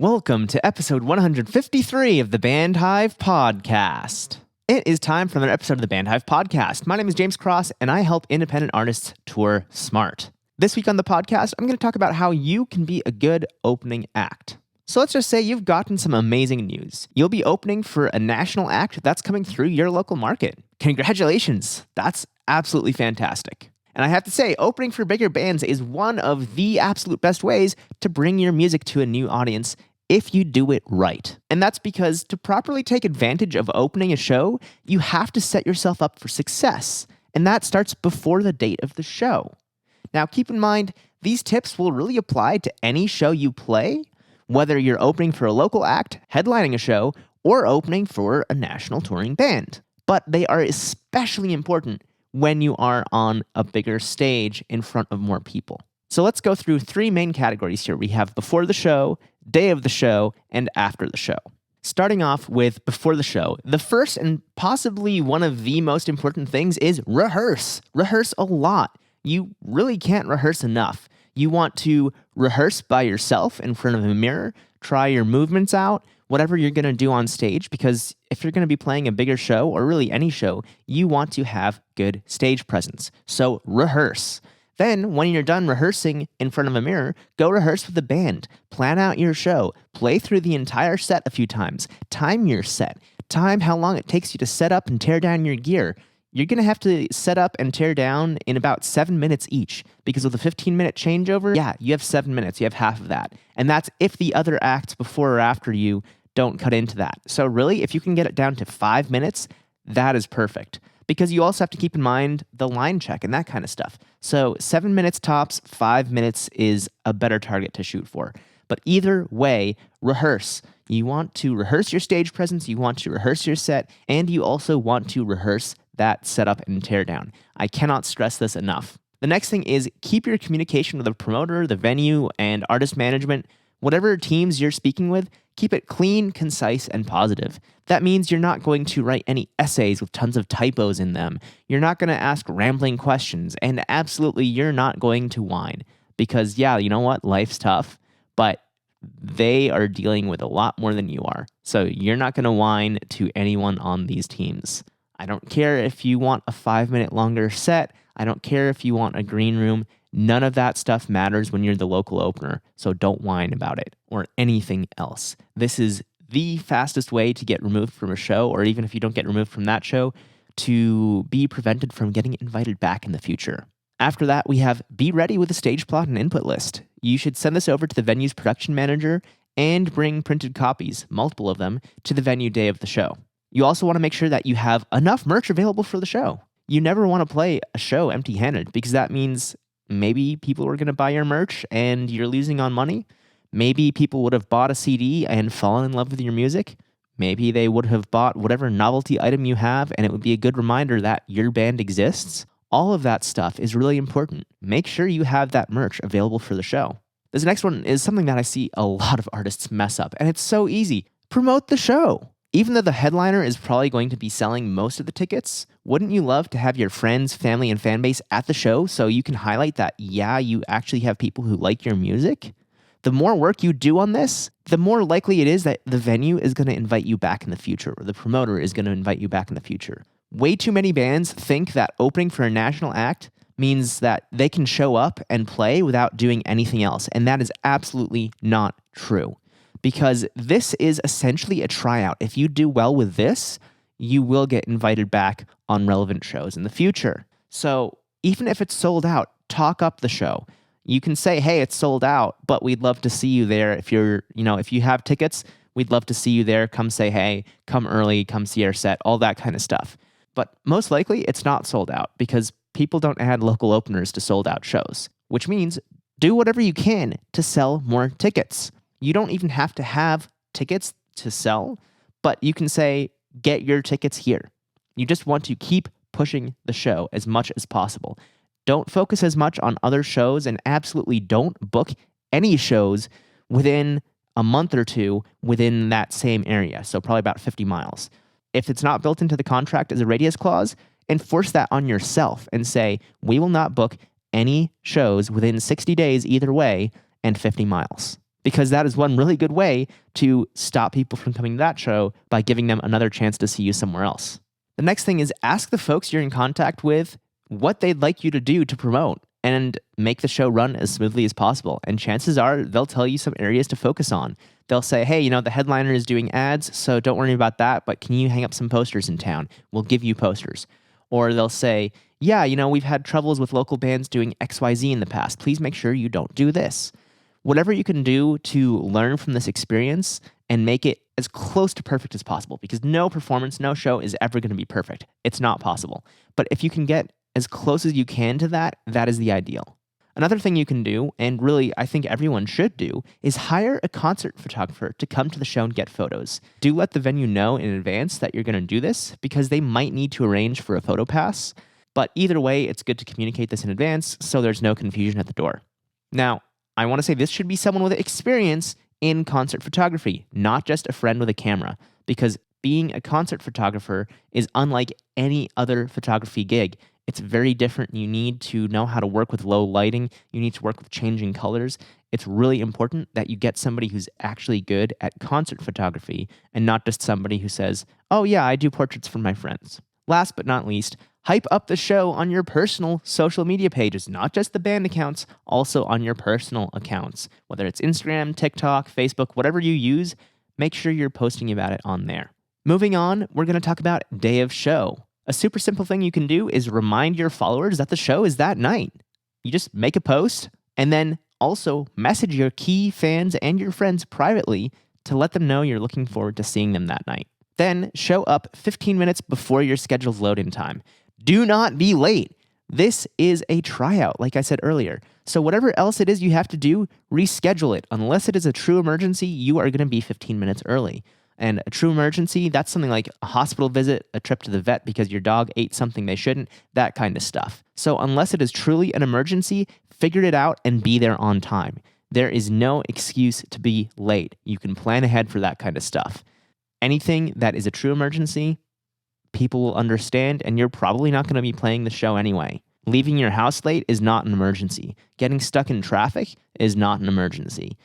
Welcome to episode 153 of the Band Hive Podcast. It is time for another episode of the Band Hive Podcast. My name is James Cross, and I help independent artists tour smart. This week on the podcast, I'm going to talk about how you can be a good opening act. So let's just say you've gotten some amazing news. You'll be opening for a national act that's coming through your local market. Congratulations! That's absolutely fantastic. And I have to say, opening for bigger bands is one of the absolute best ways to bring your music to a new audience if you do it right. And that's because to properly take advantage of opening a show, you have to set yourself up for success. And that starts before the date of the show. Now, keep in mind, these tips will really apply to any show you play, whether you're opening for a local act, headlining a show, or opening for a national touring band. But they are especially important when you are on a bigger stage in front of more people. So let's go through three main categories here. We have before the show, day of the show, and after the show. Starting off with before the show, the first and possibly one of the most important things is rehearse. Rehearse a lot. You really can't rehearse enough. You want to rehearse by yourself in front of a mirror, try your movements out, whatever you're going to do on stage, because if you're going to be playing a bigger show, or really any show, you want to have good stage presence. So rehearse. Then, when you're done rehearsing in front of a mirror, go rehearse with the band. Plan out your show. Play through the entire set a few times. Time your set. Time how long it takes you to set up and tear down your gear. You're going to have to set up and tear down in about 7 minutes each, because with a 15-minute changeover, you have 7 minutes. You have half of that. And that's if the other acts before or after you don't cut into that. So really, if you can get it down to 5 minutes, that is perfect. Because you also have to keep in mind the line check and that kind of stuff. So 7 minutes tops, 5 minutes is a better target to shoot for. But either way, rehearse. You want to rehearse your stage presence, you want to rehearse your set, and you also want to rehearse that setup and teardown. I cannot stress this enough. The next thing is keep your communication with the promoter, the venue, and artist management. Whatever teams you're speaking with, keep it clean, concise, and positive. That means you're not going to write any essays with tons of typos in them. You're not going to ask rambling questions, and absolutely you're not going to whine. Because you know what? Life's tough, but they are dealing with a lot more than you are. So you're not going to whine to anyone on these teams. I don't care if you want a 5-minute longer set. I don't care if you want a green room. None of that stuff matters when you're the local opener, so don't whine about it or anything else. This is the fastest way to get removed from a show, or even if you don't get removed from that show, to be prevented from getting invited back in the future. After that, we have be ready with a stage plot and input list. You should send this over to the venue's production manager and bring printed copies, multiple of them, to the venue day of the show. You also want to make sure that you have enough merch available for the show. You never want to play a show empty-handed, because that means maybe people are going to buy your merch and you're losing on money. Maybe people would have bought a CD and fallen in love with your music. Maybe they would have bought whatever novelty item you have, and it would be a good reminder that your band exists. All of that stuff is really important. Make sure you have that merch available for the show. This next one is something that I see a lot of artists mess up, and it's so easy. Promote the show. Even though the headliner is probably going to be selling most of the tickets, wouldn't you love to have your friends, family, and fan base at the show so you can highlight that, you actually have people who like your music? The more work you do on this, the more likely it is that the venue is going to invite you back in the future, or the promoter is going to invite you back in the future. Way too many bands think that opening for a national act means that they can show up and play without doing anything else, and that is absolutely not true. Because this is essentially a tryout. If you do well with this, you will get invited back on relevant shows in the future. So even if it's sold out, talk up the show. You can say, hey, it's sold out, but we'd love to see you there. If if you have tickets, we'd love to see you there. Come say, hey, come early, come see our set, all that kind of stuff. But most likely it's not sold out, because people don't add local openers to sold out shows, which means do whatever you can to sell more tickets. You don't even have to have tickets to sell, but you can say, get your tickets here. You just want to keep pushing the show as much as possible. Don't focus as much on other shows, and absolutely don't book any shows within a month or two within that same area, so probably about 50 miles. If it's not built into the contract as a radius clause, enforce that on yourself and say, we will not book any shows within 60 days either way and 50 miles. because that is one really good way to stop people from coming to that show by giving them another chance to see you somewhere else. The next thing is ask the folks you're in contact with what they'd like you to do to promote and make the show run as smoothly as possible. And chances are they'll tell you some areas to focus on. They'll say, hey, the headliner is doing ads, so don't worry about that, but can you hang up some posters in town? We'll give you posters. Or they'll say, yeah, we've had troubles with local bands doing XYZ in the past. Please make sure you don't do this. Whatever you can do to learn from this experience and make it as close to perfect as possible, because no performance, no show is ever going to be perfect. It's not possible. But if you can get as close as you can to that, that is the ideal. Another thing you can do, and really I think everyone should do, is hire a concert photographer to come to the show and get photos. Do let the venue know in advance that you're going to do this, because they might need to arrange for a photo pass. But either way, it's good to communicate this in advance so there's no confusion at the door. Now, I want to say this should be someone with experience in concert photography, not just a friend with a camera, because being a concert photographer is unlike any other photography gig. It's very different. You need to know how to work with low lighting. You need to work with changing colors. It's really important that you get somebody who's actually good at concert photography and not just somebody who says, oh yeah, I do portraits for my friends. Last but not least, hype up the show on your personal social media pages, not just the band accounts, also on your personal accounts. Whether it's Instagram, TikTok, Facebook, whatever you use, make sure you're posting about it on there. Moving on, we're going to talk about day of show. A super simple thing you can do is remind your followers that the show is that night. You just make a post and then also message your key fans and your friends privately to let them know you're looking forward to seeing them that night. Then show up 15 minutes before your scheduled load-in time. Do not be late. This is a tryout, like I said earlier. So whatever else it is you have to do, reschedule it. Unless it is a true emergency, you are going to be 15 minutes early. And a true emergency, that's something like a hospital visit, a trip to the vet because your dog ate something they shouldn't, that kind of stuff. So unless it is truly an emergency, figure it out and be there on time. There is no excuse to be late. You can plan ahead for that kind of stuff. Anything that is a true emergency, people will understand, and you're probably not going to be playing the show anyway. Leaving your house late is not an emergency. Getting stuck in traffic is not an emergency.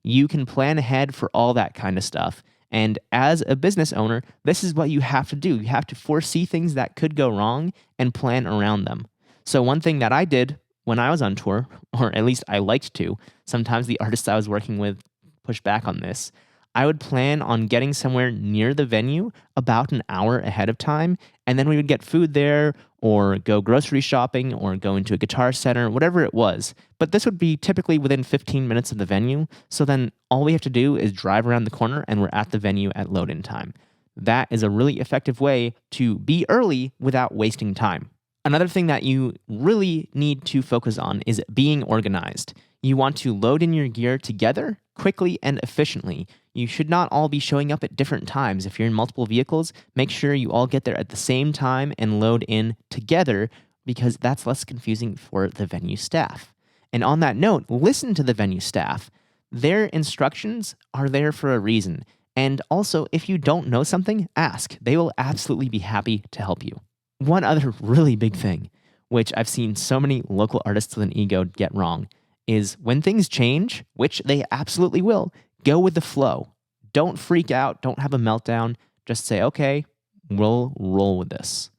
You can plan ahead for all that kind of stuff. And as a business owner, this is what you have to do. You have to foresee things that could go wrong and plan around them. So one thing that I did when I was on tour, or at least I liked to, sometimes the artists I was working with pushed back on this, I would plan on getting somewhere near the venue about an hour ahead of time, and then we would get food there, or go grocery shopping, or go into a guitar center, whatever it was. But this would be typically within 15 minutes of the venue, so then all we have to do is drive around the corner and we're at the venue at load-in time. That is a really effective way to be early without wasting time. Another thing that you really need to focus on is being organized. You want to load in your gear together, quickly and efficiently. You should not all be showing up at different times. If you're in multiple vehicles, make sure you all get there at the same time and load in together, because that's less confusing for the venue staff. And on that note, listen to the venue staff. Their instructions are there for a reason. And also, if you don't know something, ask. They will absolutely be happy to help you. One other really big thing, which I've seen so many local artists with an ego get wrong, is when things change, which they absolutely will, go with the flow. Don't freak out. Don't have a meltdown. Just say, okay, we'll roll with this.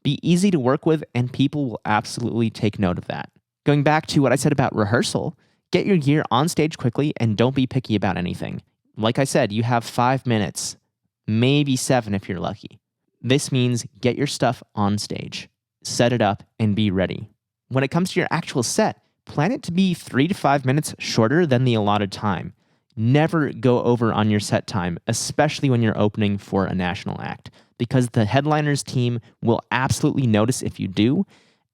Be easy to work with, and people will absolutely take note of that. Going back to what I said about rehearsal, get your gear on stage quickly and don't be picky about anything. Like I said, you have 5 minutes, maybe 7 if you're lucky. This means get your stuff on stage, set it up, and be ready. When it comes to your actual set, plan it to be 3 to 5 minutes shorter than the allotted time. Never go over on your set time, especially when you're opening for a national act, because the headliner's team will absolutely notice if you do,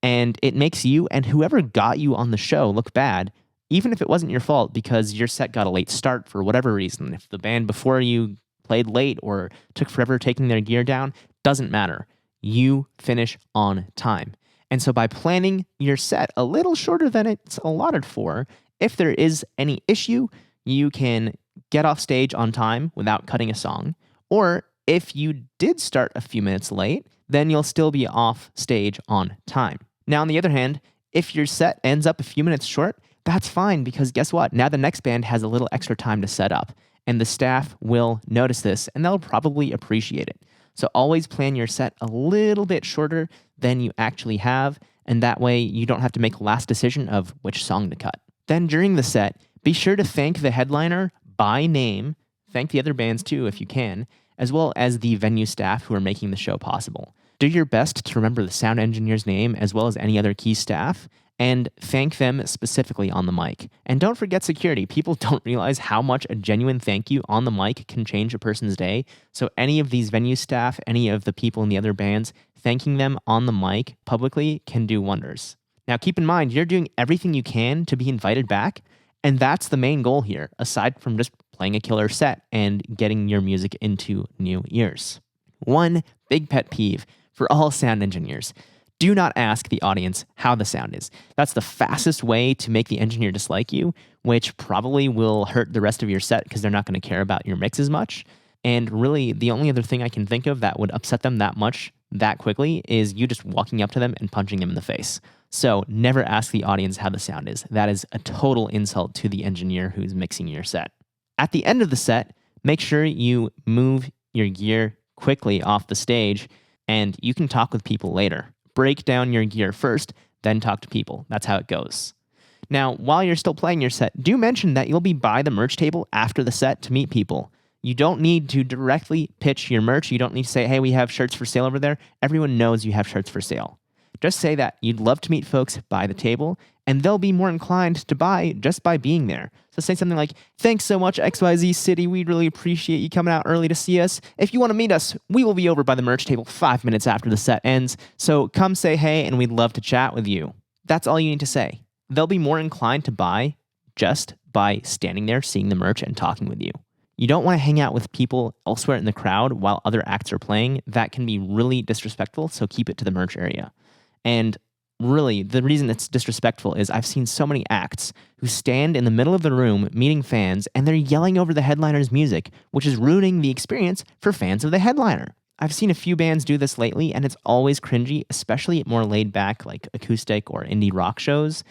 and it makes you and whoever got you on the show look bad, even if it wasn't your fault because your set got a late start for whatever reason. If the band before you played late or took forever taking their gear down, doesn't matter. You finish on time. And so by planning your set a little shorter than it's allotted for, if there is any issue, you can get off stage on time without cutting a song. Or if you did start a few minutes late, then you'll still be off stage on time. Now, on the other hand, if your set ends up a few minutes short, that's fine because guess what? Now the next band has a little extra time to set up, and the staff will notice this and they'll probably appreciate it. So always plan your set a little bit shorter than you actually have, and that way you don't have to make a last decision of which song to cut. Then during the set, be sure to thank the headliner by name, thank the other bands too if you can, as well as the venue staff who are making the show possible. Do your best to remember the sound engineer's name as well as any other key staff, and thank them specifically on the mic. And don't forget security. People don't realize how much a genuine thank you on the mic can change a person's day. So any of these venue staff, any of the people in the other bands, thanking them on the mic publicly can do wonders. Now keep in mind, you're doing everything you can to be invited back, and that's the main goal here, aside from just playing a killer set and getting your music into new ears. One big pet peeve for all sound engineers: do not ask the audience how the sound is. That's the fastest way to make the engineer dislike you, which probably will hurt the rest of your set because they're not going to care about your mix as much. And really, the only other thing I can think of that would upset them that much that quickly is you just walking up to them and punching them in the face. So never ask the audience how the sound is. That is a total insult to the engineer who's mixing your set. At the end of the set, make sure you move your gear quickly off the stage, and you can talk with people later. Break down your gear first, then talk to people. That's how it goes. Now, while you're still playing your set, do mention that you'll be by the merch table after the set to meet people. You don't need to directly pitch your merch. You don't need to say, hey, we have shirts for sale over there. Everyone knows you have shirts for sale. Just say that you'd love to meet folks by the table, and they'll be more inclined to buy just by being there. So say something like, thanks so much, XYZ City. We really appreciate you coming out early to see us. If you want to meet us, we will be over by the merch table 5 minutes after the set ends. So come say hey, and we'd love to chat with you. That's all you need to say. They'll be more inclined to buy just by standing there, seeing the merch, and talking with you. You don't want to hang out with people elsewhere in the crowd while other acts are playing. That can be really disrespectful, so keep it to the merch area. And really, the reason it's disrespectful is I've seen so many acts who stand in the middle of the room meeting fans, and they're yelling over the headliner's music, which is ruining the experience for fans of the headliner. I've seen a few bands do this lately, and it's always cringy, especially at more laid-back like acoustic or indie rock shows.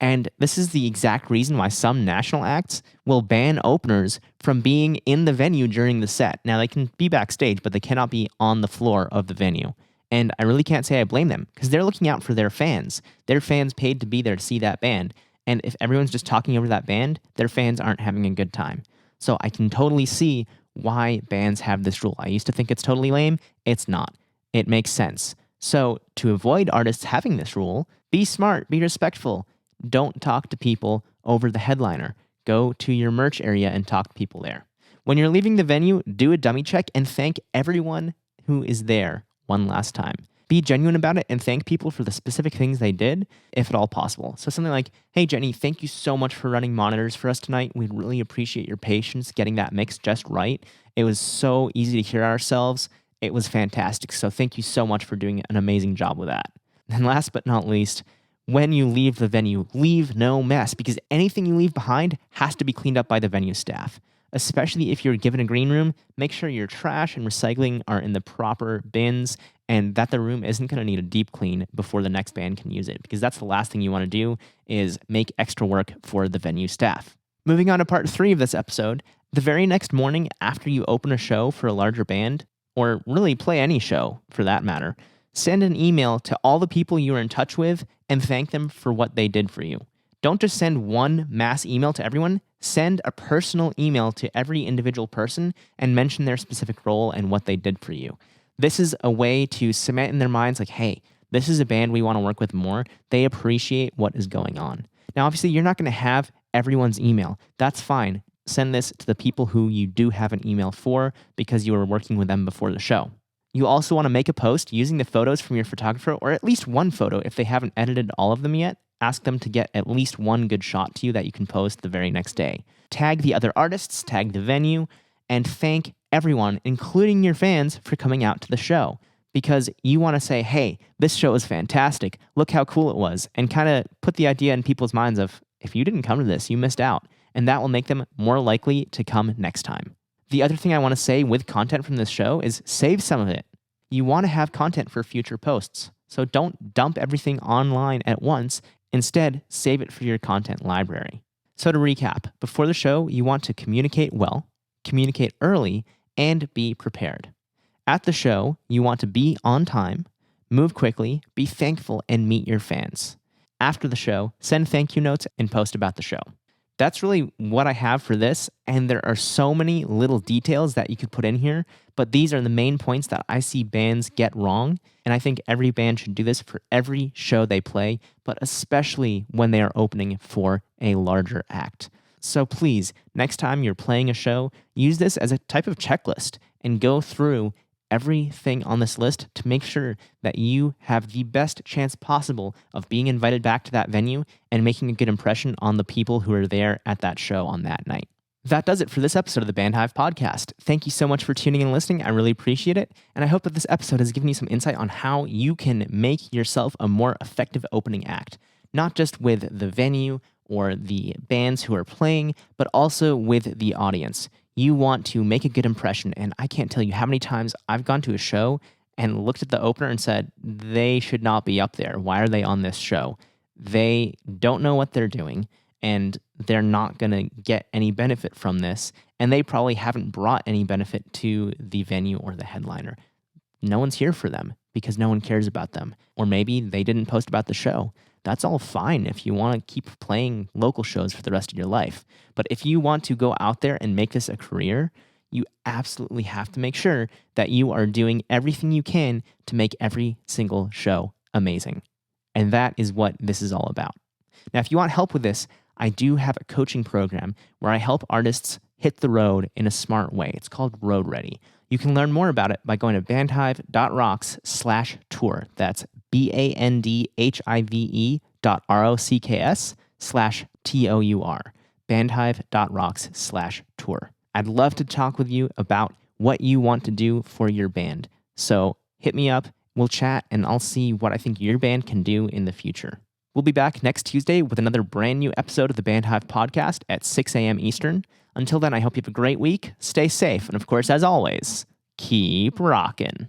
And this is the exact reason why some national acts will ban openers from being in the venue during the set. Now, they can be backstage, but they cannot be on the floor of the venue. And I really can't say I blame them because they're looking out for their fans. Their fans paid to be there to see that band. And if everyone's just talking over that band, their fans aren't having a good time. So I can totally see why bands have this rule. I used to think it's totally lame. It's not. It makes sense. So to avoid artists having this rule, be smart, be respectful. Don't talk to people over the headliner. Go to your merch area and talk to people there. When you're leaving the venue, do a dummy check and thank everyone who is there one last time. Be genuine about it and thank people for the specific things they did, if at all possible. So something like, hey, Jenny, thank you so much for running monitors for us tonight. We really appreciate your patience getting that mix just right. It was so easy to hear ourselves. It was fantastic. So thank you so much for doing an amazing job with that. And last but not least, when you leave the venue, leave no mess, because anything you leave behind has to be cleaned up by the venue staff. Especially if you're given a green room, make sure your trash and recycling are in the proper bins and that the room isn't going to need a deep clean before the next band can use it, because that's the last thing you want to do is make extra work for the venue staff. Moving on to part 3 of this episode, the very next morning after you open a show for a larger band, or really play any show for that matter, send an email to all the people you are in touch with and thank them for what they did for you. Don't just send one mass email to everyone. Send a personal email to every individual person and mention their specific role and what they did for you. This is a way to cement in their minds like, hey, this is a band we want to work with more. They appreciate what is going on. Now, obviously, you're not going to have everyone's email. That's fine. Send this to the people who you do have an email for because you were working with them before the show. You also want to make a post using the photos from your photographer, or at least one photo if they haven't edited all of them yet. Ask them to get at least one good shot to you that you can post the very next day. Tag the other artists, tag the venue, and thank everyone, including your fans, for coming out to the show. Because you want to say, hey, this show is fantastic. Look how cool it was. And kind of put the idea in people's minds of, if you didn't come to this, you missed out. And that will make them more likely to come next time. The other thing I want to say with content from this show is save some of it. You want to have content for future posts. So don't dump everything online at once Instead, save it for your content library. So to recap, before the show, you want to communicate well, communicate early, and be prepared. At the show, you want to be on time, move quickly, be thankful, and meet your fans. After the show, send thank you notes and post about the show. That's really what I have for this, and there are so many little details that you could put in here, but these are the main points that I see bands get wrong, and I think every band should do this for every show they play, but especially when they are opening for a larger act. So please, next time you're playing a show, use this as a type of checklist and go through everything on this list to make sure that you have the best chance possible of being invited back to that venue and making a good impression on the people who are there at that show on that night. That does it for this episode of the Band Hive podcast. Thank you so much for tuning in and listening. I really appreciate it. And I hope that this episode has given you some insight on how you can make yourself a more effective opening act, not just with the venue or the bands who are playing, but also with the audience. You want to make a good impression, and I can't tell you how many times I've gone to a show and looked at the opener and said, they should not be up there. Why are they on this show? They don't know what they're doing, and they're not going to get any benefit from this, and they probably haven't brought any benefit to the venue or the headliner. No one's here for them because no one cares about them, or maybe they didn't post about the show. That's all fine if you want to keep playing local shows for the rest of your life. But if you want to go out there and make this a career, you absolutely have to make sure that you are doing everything you can to make every single show amazing. And that is what this is all about. Now, if you want help with this, I do have a coaching program where I help artists hit the road in a smart way. It's called Road Ready. You can learn more about it by going to bandhive.rocks/tour. That's bandhive.rocks/tour. bandhive.rocks/tour. I'd love to talk with you about what you want to do for your band. So hit me up, we'll chat, and I'll see what I think your band can do in the future. We'll be back next Tuesday with another brand new episode of the Band Hive podcast at 6 a.m. Eastern. Until then, I hope you have a great week, stay safe, and of course, as always, keep rockin'.